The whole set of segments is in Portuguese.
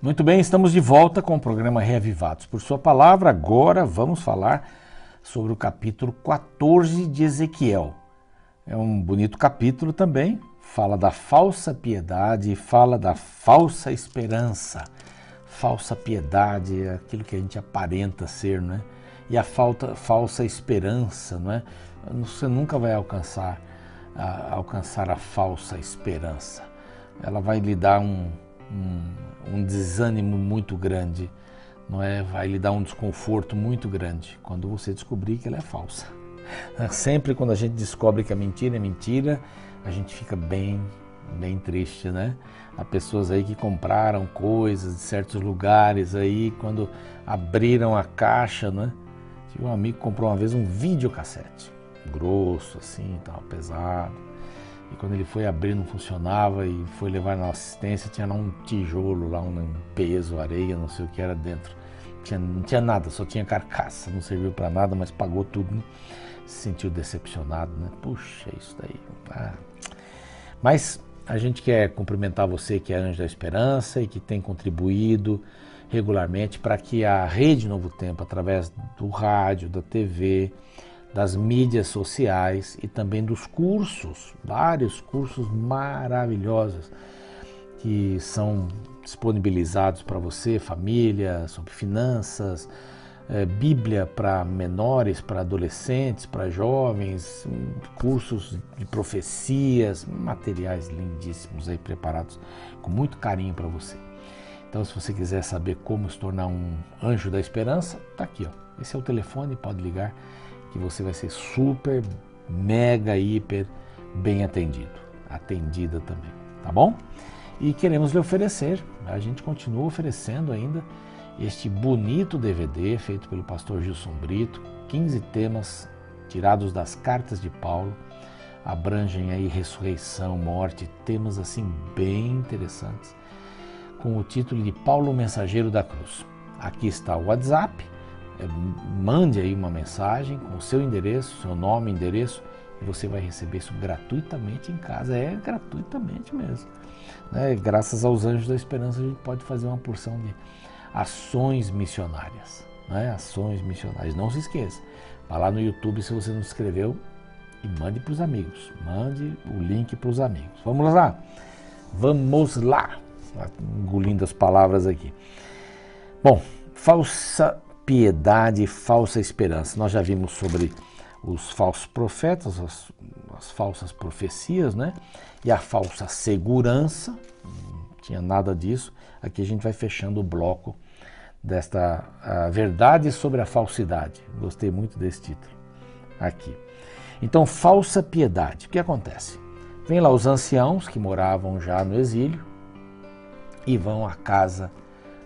Muito bem, estamos de volta com o programa Reavivados por Sua Palavra. Agora vamos falar sobre o capítulo 14 de Ezequiel. É um bonito capítulo também, fala da falsa piedade e fala da falsa esperança. Falsa piedade é aquilo que a gente aparenta ser, não é? E a falsa esperança, não é? Você nunca vai alcançar a falsa esperança. Ela vai lhe dar um desânimo muito grande, não é? Vai lhe dar um desconforto muito grande quando você descobrir que ela é falsa. Sempre quando a gente descobre que a mentira é mentira, a gente fica bem triste, né? Há pessoas aí que compraram coisas de certos lugares aí, quando abriram a caixa, né? Tive um amigo que comprou uma vez um videocassete, grosso assim, tava pesado. E quando ele foi abrir não funcionava e foi levar na assistência, tinha lá um tijolo, lá um peso, areia, não sei o que era dentro. Não tinha nada, só tinha carcaça, não serviu para nada, mas pagou tudo, né? Se sentiu decepcionado, né? Puxa, isso daí. Mas a gente quer cumprimentar você que é Anjo da Esperança e que tem contribuído regularmente para que a Rede Novo Tempo, através do rádio, da TV, das mídias sociais e também dos cursos, vários cursos maravilhosos que são disponibilizados para você, família, sobre finanças, Bíblia para menores, para adolescentes, para jovens, cursos de profecias, materiais lindíssimos aí preparados com muito carinho para você. Então, se você quiser saber como se tornar um anjo da esperança, tá aqui, ó. Esse é o telefone, pode ligar, que você vai ser super, mega, hiper bem atendida também, tá bom? E queremos lhe oferecer, a gente continua oferecendo ainda este bonito DVD feito pelo pastor Gilson Brito, 15 temas tirados das cartas de Paulo, abrangem aí ressurreição, morte, temas assim bem interessantes, com o título de Paulo, o Mensageiro da Cruz. Aqui está o WhatsApp, mande aí uma mensagem com o seu endereço, seu nome, endereço, e você vai receber isso gratuitamente em casa, gratuitamente mesmo. Né? Graças aos Anjos da Esperança a gente pode fazer uma porção de ações missionárias, né? Ações missionárias, não se esqueça, vá lá no YouTube se você não se inscreveu e mande para os amigos, mande o link para os amigos. Vamos lá, engolindo as palavras aqui. Bom, falsa piedade e falsa esperança. Nós já vimos sobre os falsos profetas, as falsas profecias, né? E a falsa segurança, não tinha nada disso. Aqui a gente vai fechando o bloco desta verdade sobre a falsidade. Gostei muito desse título aqui. Então, falsa piedade. O que acontece? Vem lá os anciãos que moravam já no exílio e vão à casa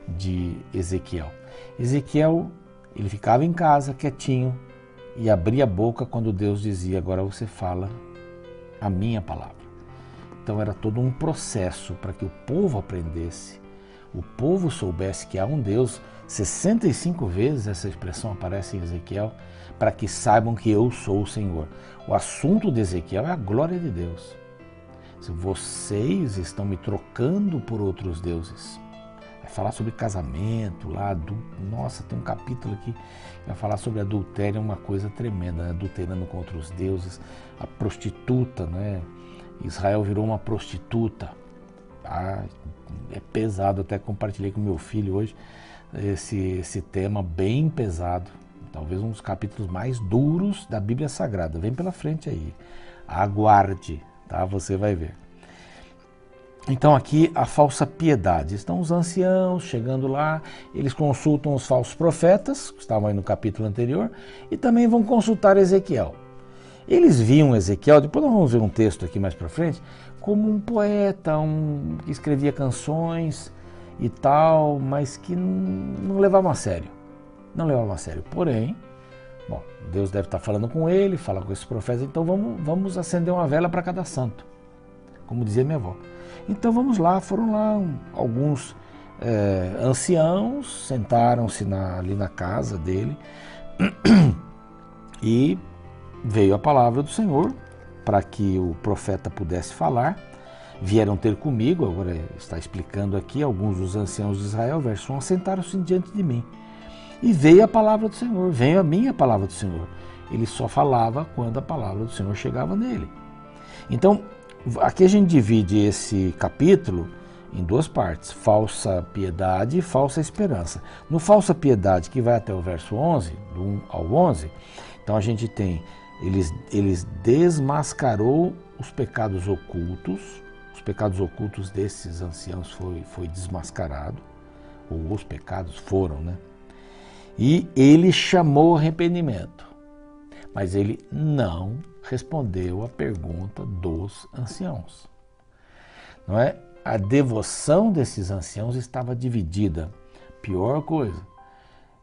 de Ezequiel. Ezequiel, ele ficava em casa quietinho e abria a boca quando Deus dizia: agora você fala a minha palavra. Então era todo um processo para que o povo aprendesse, o povo soubesse que há um Deus. 65 vezes essa expressão aparece em Ezequiel, para que saibam que eu sou o Senhor. O assunto de Ezequiel é a glória de Deus. Se vocês estão me trocando por outros deuses, vai falar sobre casamento lá, nossa, tem um capítulo aqui que vai falar sobre adultério, é uma coisa tremenda, né? Adulterando com outros deuses, a prostituta, né? Israel virou uma prostituta. É pesado, até compartilhei com meu filho hoje esse tema bem pesado, talvez um dos capítulos mais duros da Bíblia Sagrada. Vem pela frente aí, aguarde, tá? Você vai ver. Então aqui a falsa piedade. Estão os anciãos chegando lá, eles consultam os falsos profetas, que estavam aí no capítulo anterior, e também vão consultar Ezequiel. Eles viam Ezequiel, depois nós vamos ver um texto aqui mais para frente, como um poeta, que escrevia canções e tal, mas que não levavam a sério. Não levavam a sério. Porém, bom, Deus deve estar falando com ele, fala com esses profetas, então vamos acender uma vela para cada santo, como dizia minha avó. Então vamos lá, foram lá alguns anciãos, sentaram-se ali na casa dele e veio a palavra do Senhor para que o profeta pudesse falar. vieram ter comigo, agora está explicando aqui, alguns dos anciãos de Israel, verso 1, sentaram-se diante de mim. E veio a palavra do Senhor, veio a minha palavra do Senhor. Ele só falava quando a palavra do Senhor chegava nele. Então, aqui a gente divide esse capítulo em duas partes, falsa piedade e falsa esperança. No falsa piedade, que vai até o verso 11, do 1 ao 11, então a gente tem, eles desmascarou os pecados ocultos desses anciãos foi desmascarado, ou os pecados foram, né? E ele chamou arrependimento, mas ele não respondeu à pergunta dos anciãos. Não é? A devoção desses anciãos estava dividida. Pior coisa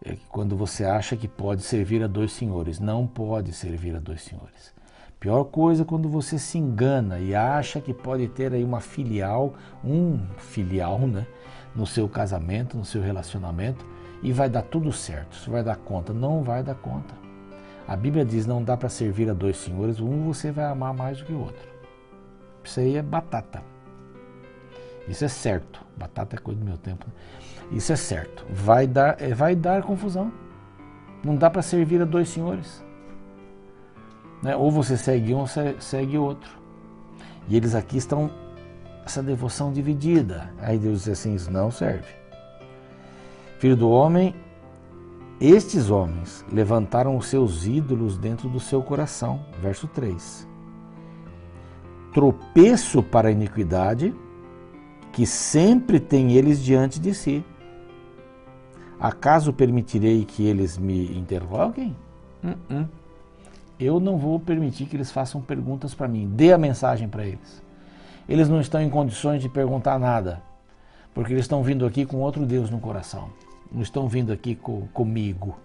é que quando você acha que pode servir a dois senhores, não pode servir a dois senhores. Pior coisa é quando você se engana e acha que pode ter aí um filial, né, no seu casamento, no seu relacionamento, e vai dar tudo certo, você vai dar conta. Não vai dar conta. A Bíblia diz, não dá para servir a dois senhores, um você vai amar mais do que o outro. Isso aí é batata. Isso é certo. Batata é coisa do meu tempo. Isso é certo. Vai dar confusão. Não dá para servir a dois senhores. Né? Ou você segue um ou segue outro. E eles aqui estão, essa devoção dividida. Aí Deus diz assim, isso não serve. Filho do homem, estes homens levantaram os seus ídolos dentro do seu coração. Verso 3. Tropeço para a iniquidade, que sempre tem eles diante de si. Acaso permitirei que eles me interroguem? Eu não vou permitir que eles façam perguntas para mim. Dê a mensagem para eles. Eles não estão em condições de perguntar nada, porque eles estão vindo aqui com outro Deus no coração. Não estão vindo aqui comigo.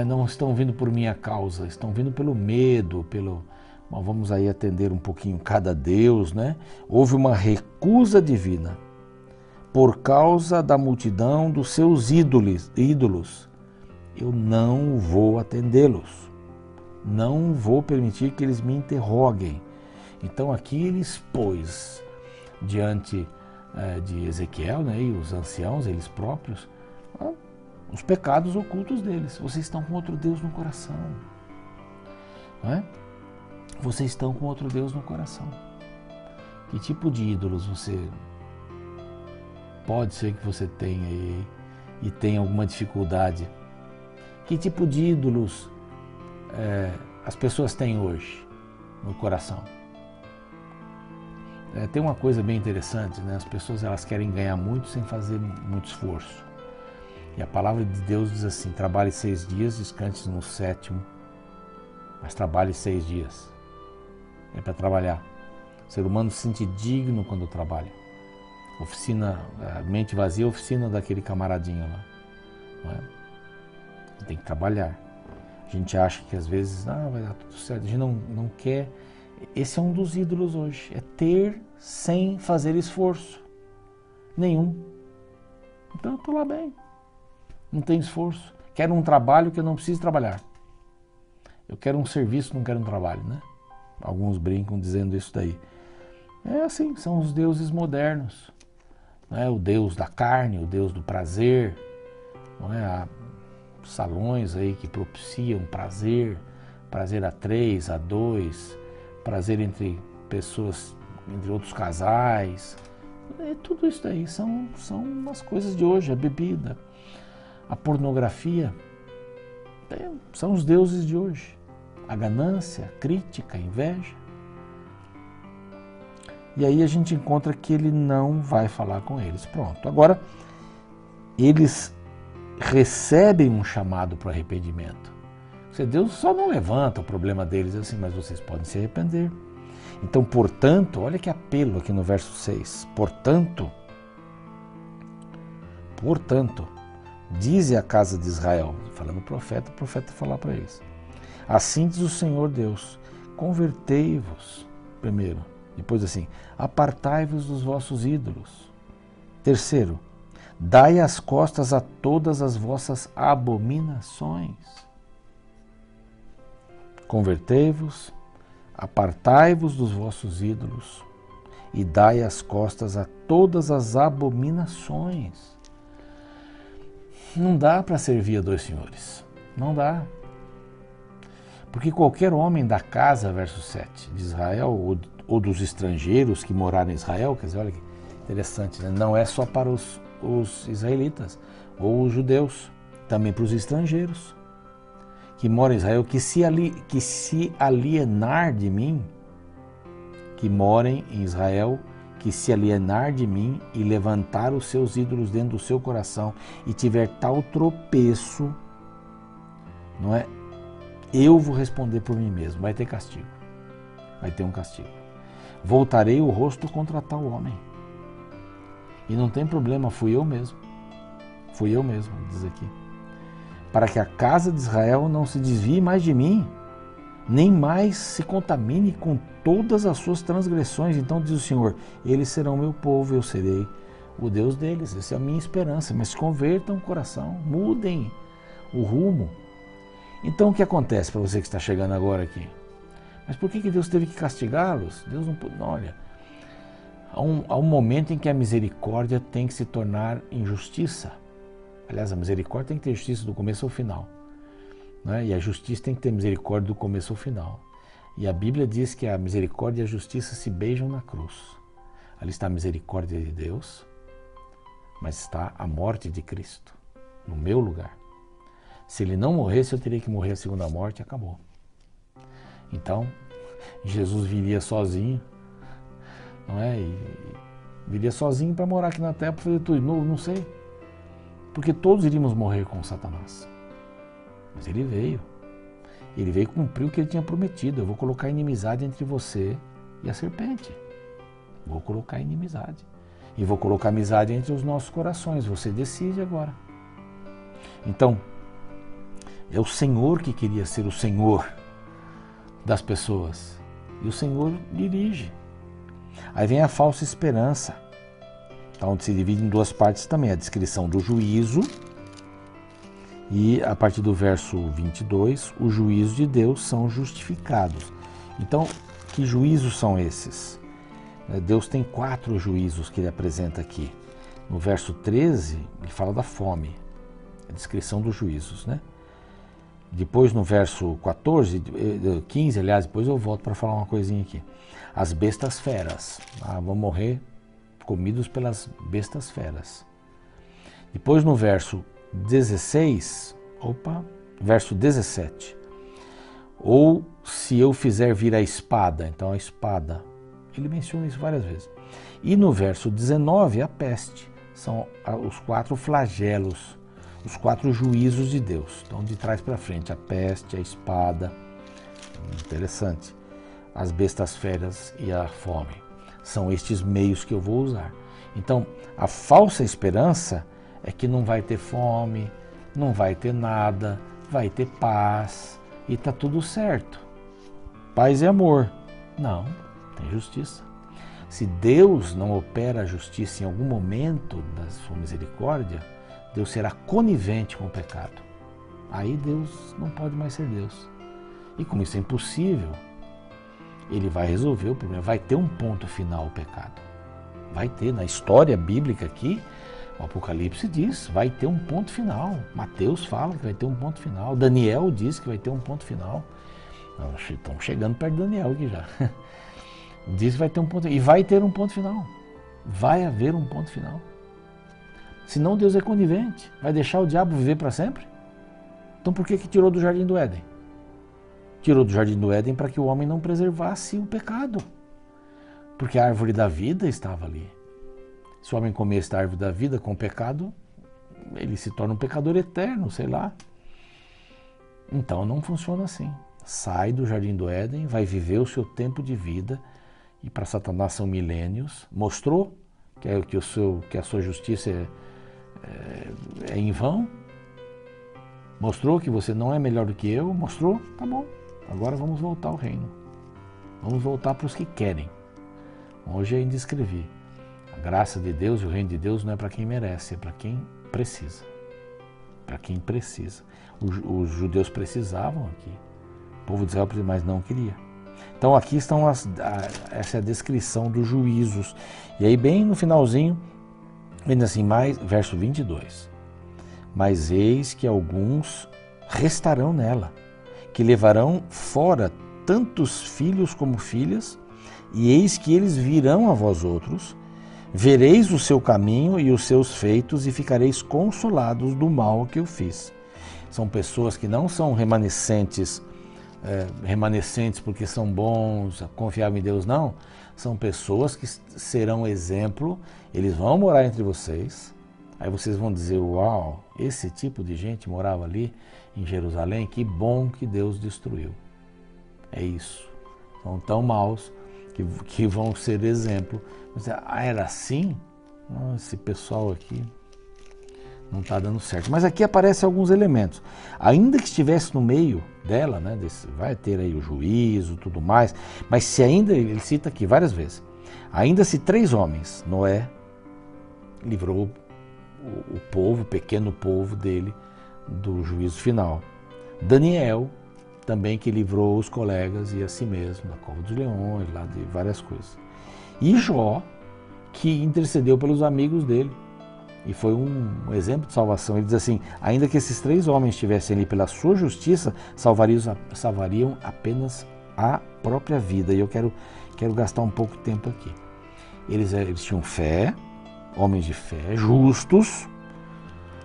Não estão vindo por minha causa, estão vindo pelo medo, Bom, vamos aí atender um pouquinho cada Deus, né? Houve uma recusa divina por causa da multidão dos seus ídolos. Eu não vou atendê-los. Não vou permitir que eles me interroguem. Então aqui ele expôs diante de Ezequiel, né, e os anciãos, eles próprios, os pecados ocultos deles. Vocês estão com outro Deus no coração. Não é? Vocês estão com outro Deus no coração. Que tipo de ídolos você pode ser que você tenha e tenha alguma dificuldade? Que tipo de ídolos as pessoas têm hoje no coração? Tem uma coisa bem interessante, né? As pessoas elas querem ganhar muito sem fazer muito esforço. E a palavra de Deus diz assim, trabalhe 6 dias, descanse no 7º, mas trabalhe 6 dias. É para trabalhar. O ser humano se sente digno quando trabalha. Oficina, mente vazia, oficina daquele camaradinho lá. Não é? Tem que trabalhar. A gente acha que às vezes vai dar tudo certo. A gente não quer. Esse é um dos ídolos hoje. É ter sem fazer esforço nenhum. Então eu estou lá bem. Não tenho esforço. Quero um trabalho que eu não preciso trabalhar. Eu quero um serviço, não quero um trabalho, né? Alguns brincam dizendo isso daí. É assim, são os deuses modernos. Não é? O Deus da carne, o Deus do prazer. Não é? Há salões aí que propiciam prazer a 3, a 2, prazer entre pessoas, entre outros casais. Tudo isso daí são umas coisas de hoje, a bebida, a pornografia. São os deuses de hoje. A ganância, a crítica, a inveja. E aí a gente encontra que ele não vai falar com eles. Pronto. Agora, eles recebem um chamado para o arrependimento. Deus só não levanta o problema deles assim, mas vocês podem se arrepender. Então, portanto, olha que apelo aqui no verso 6. Portanto, dize a casa de Israel, falando o profeta falar para eles. Assim diz o Senhor Deus, convertei-vos, primeiro, depois assim, apartai-vos dos vossos ídolos. Terceiro, dai as costas a todas as vossas abominações. Convertei-vos, apartai-vos dos vossos ídolos, e dai as costas a todas as abominações. Não dá para servir a dois senhores. Não dá. Porque qualquer homem da casa, verso 7, de Israel, ou dos estrangeiros que moraram em Israel, quer dizer, olha que interessante, né? Não é só para os israelitas ou os judeus, também para os estrangeiros que moram em Israel, que se alienar de mim, que morem em Israel, que se alienar de mim e levantar os seus ídolos dentro do seu coração e tiver tal tropeço, não é? Eu vou responder por mim mesmo, vai ter castigo, vai ter um castigo. Voltarei o rosto contra tal homem. E não tem problema, fui eu mesmo, diz aqui. Para que a casa de Israel não se desvie mais de mim, nem mais se contamine com todas as suas transgressões. Então diz o Senhor, eles serão meu povo, eu serei o Deus deles. Essa é a minha esperança, mas convertam o coração, mudem o rumo. Então o que acontece para você que está chegando agora aqui? Mas por que Deus teve que castigá-los? Deus não pode. Olha, há um momento em que a misericórdia tem que se tornar injustiça. Aliás, a misericórdia tem que ter justiça do começo ao final, né? E a justiça tem que ter misericórdia do começo ao final. E a Bíblia diz que a misericórdia e a justiça se beijam na cruz. Ali está a misericórdia de Deus, mas está a morte de Cristo, no meu lugar. Se ele não morresse, eu teria que morrer a segunda morte e acabou. Então, Jesus viria sozinho, não é? E viria sozinho para morar aqui na terra, para fazer tudo de novo, não sei. Porque todos iríamos morrer com Satanás. Mas ele veio. Ele veio cumprir o que ele tinha prometido. Eu vou colocar inimizade entre você e a serpente. Vou colocar inimizade. E vou colocar amizade entre os nossos corações. Você decide agora. Então, é o Senhor que queria ser o Senhor das pessoas. E o Senhor dirige. Aí vem a falsa esperança, onde se divide em duas partes também. A descrição do juízo e, a partir do verso 22, os juízos de Deus são justificados. Então, que juízos são esses? Deus tem 4 juízos que ele apresenta aqui. No verso 13, ele fala da fome, a descrição dos juízos, né? Depois no verso 15, aliás, depois eu volto para falar uma coisinha aqui. As bestas feras, vão morrer comidos pelas bestas feras. Depois no verso 16, verso 17. Ou se eu fizer vir a espada, então a espada, ele menciona isso várias vezes. E no verso 19, a peste, são os 4 flagelos, os 4 juízos de Deus. Então, de trás para frente, a peste, a espada, interessante, as bestas feras e a fome. São estes meios que eu vou usar. Então, a falsa esperança é que não vai ter fome, não vai ter nada, vai ter paz e está tudo certo. Paz e amor. Não, tem justiça. Se Deus não opera a justiça em algum momento da sua misericórdia, Deus será conivente com o pecado. Aí Deus não pode mais ser Deus. E como isso é impossível, ele vai resolver o problema. Vai ter um ponto final o pecado. Vai ter, na história bíblica aqui, o Apocalipse diz, vai ter um ponto final. Mateus fala que vai ter um ponto final. Daniel diz que vai ter um ponto final. Estamos chegando perto de Daniel aqui já. Diz que vai ter um ponto, e vai ter um ponto final. Vai haver um ponto final. Senão Deus é conivente. Vai deixar o diabo viver para sempre? Então por que tirou do Jardim do Éden? Tirou do Jardim do Éden para que o homem não preservasse o pecado. Porque a árvore da vida estava ali. Se o homem comer esta árvore da vida com o pecado, ele se torna um pecador eterno, sei lá. Então não funciona assim. Sai do Jardim do Éden, vai viver o seu tempo de vida, e para Satanás são milênios. Mostrou que a sua justiça é em vão? Mostrou que você não é melhor do que eu? Mostrou? Tá bom. Agora vamos voltar ao reino. Vamos voltar para os que querem. Hoje ainda escrevi. A graça de Deus e o reino de Deus não é para quem merece, é para quem precisa. Para quem precisa. Os judeus precisavam aqui. O povo de Israel, mas não queria. Então aqui estão essa é a descrição dos juízos. E aí bem no finalzinho, vem assim, verso 22. Mas eis que alguns restarão nela, que levarão fora tantos filhos como filhas, e eis que eles virão a vós outros, vereis o seu caminho e os seus feitos, e ficareis consolados do mal que eu fiz. São pessoas que não são remanescentes porque são bons, confiáveis em Deus, não. São pessoas que serão exemplo, eles vão morar entre vocês, aí vocês vão dizer, uau, esse tipo de gente morava ali em Jerusalém, que bom que Deus destruiu. É isso. São tão maus que vão ser exemplo. Você, era assim? Esse pessoal aqui não está dando certo. Mas aqui aparecem alguns elementos. Ainda que estivesse no meio dela, né, vai ter aí o juízo e tudo mais, mas se ainda, ele cita aqui várias vezes, ainda se 3 homens, Noé livrou o povo, o pequeno povo dele, do juízo final. Daniel, também que livrou os colegas e a si mesmo, da cova dos leões, lá de várias coisas. E Jó, que intercedeu pelos amigos dele, e foi um exemplo de salvação. Ele diz assim, ainda que esses 3 homens estivessem ali pela sua justiça, salvariam apenas a própria vida. E eu quero gastar um pouco de tempo aqui. Eles tinham fé, homens de fé, justos,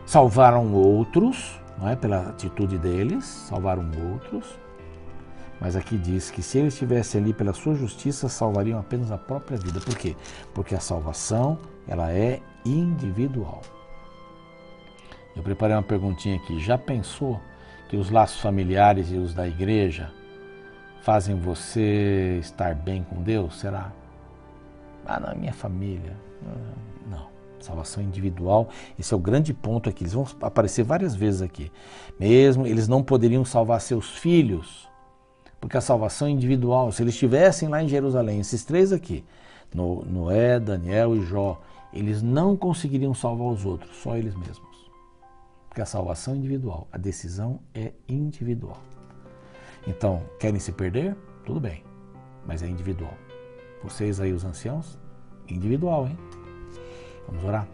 salvaram outros, não é? Pela atitude deles, salvaram outros, mas aqui diz que se eles estivessem ali pela sua justiça, salvariam apenas a própria vida. Por quê? Porque a salvação, ela é individual. Eu preparei uma perguntinha aqui, já pensou que os laços familiares e os da igreja fazem você estar bem com Deus? Será? Na minha família, não. Salvação individual, esse é o grande ponto aqui. Eles vão aparecer várias vezes aqui. Mesmo eles não poderiam salvar seus filhos, porque a salvação individual, se eles estivessem lá em Jerusalém, esses 3 aqui, Noé, Daniel e Jó, eles não conseguiriam salvar os outros, só eles mesmos. Porque a salvação é individual, a decisão é individual. Então, querem se perder? Tudo bem, mas é individual. Vocês aí, os anciãos, individual, hein? Vamos orar?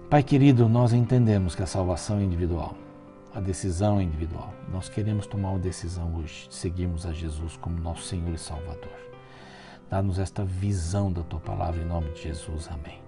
Pai querido, nós entendemos que a salvação é individual, a decisão é individual. Nós queremos tomar uma decisão hoje, de seguirmos a Jesus como nosso Senhor e Salvador. Dá-nos esta visão da Tua Palavra em nome de Jesus. Amém.